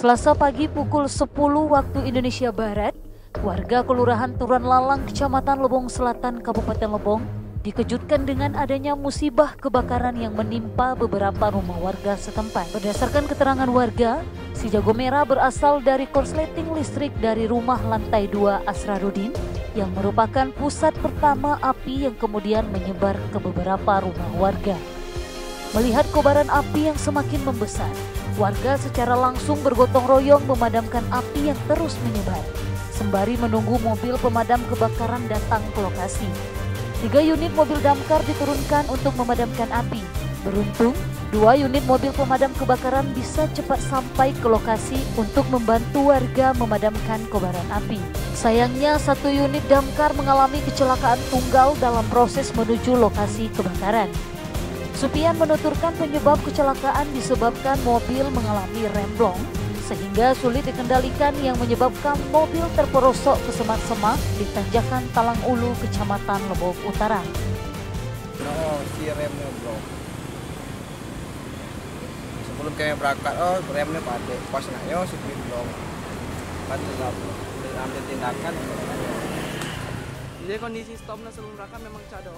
Selasa pagi pukul 10 waktu Indonesia Barat, warga Kelurahan Turan Lalang, Kecamatan Lebong Selatan, Kabupaten Lebong, dikejutkan dengan adanya musibah kebakaran yang menimpa beberapa rumah warga setempat. Berdasarkan keterangan warga, si jago merah berasal dari korsleting listrik dari rumah lantai 2 Asrarudin, yang merupakan pusat pertama api yang kemudian menyebar ke beberapa rumah warga. Melihat kobaran api yang semakin membesar, warga secara langsung bergotong royong memadamkan api yang terus menyebar, sembari menunggu mobil pemadam kebakaran datang ke lokasi. 3 unit mobil damkar diturunkan untuk memadamkan api. Beruntung, 2 unit mobil pemadam kebakaran bisa cepat sampai ke lokasi untuk membantu warga memadamkan kobaran api. Sayangnya, 1 unit damkar mengalami kecelakaan tunggal dalam proses menuju lokasi kebakaran. Supian menuturkan penyebab kecelakaan disebabkan mobil mengalami remblong sehingga sulit dikendalikan yang menyebabkan mobil terperosok ke semak-semak di tanjakan Talang Ulu, Kecamatan Lebong Utara. Si remnya bro. Sebelum kami berangkat, remnya pakai pas naik, si blong. Kan tidak ambil tindakan. Jadi kondisi stopnya sebelum berangkat memang cado.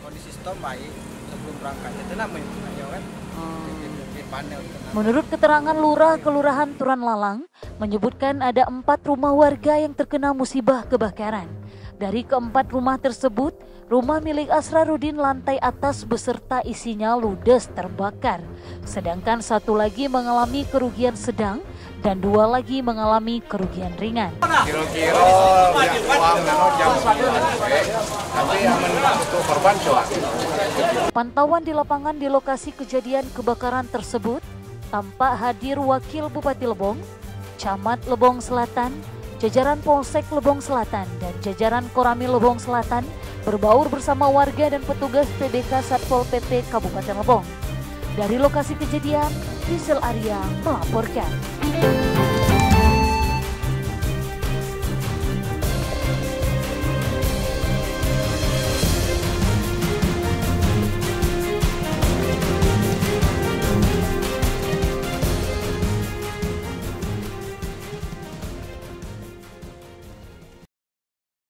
Kondisi stop baik sebelum berangkatnya itu namanya kan. Menurut keterangan Lurah Kelurahan Turan Lalang, menyebutkan ada 4 rumah warga yang terkena musibah kebakaran. Dari keempat rumah tersebut, rumah milik Asrarudin lantai atas beserta isinya ludes terbakar. Sedangkan 1 lagi mengalami kerugian sedang dan 2 lagi mengalami kerugian ringan. Kira-kira uang jam 9 tapi aman untuk korban coba. Pantauan di lapangan di lokasi kejadian kebakaran tersebut tampak hadir Wakil Bupati Lebong, Camat Lebong Selatan, jajaran Polsek Lebong Selatan dan jajaran Koramil Lebong Selatan berbaur bersama warga dan petugas PBK Satpol PP Kabupaten Lebong. Dari lokasi kejadian, Rizal Arya melaporkan.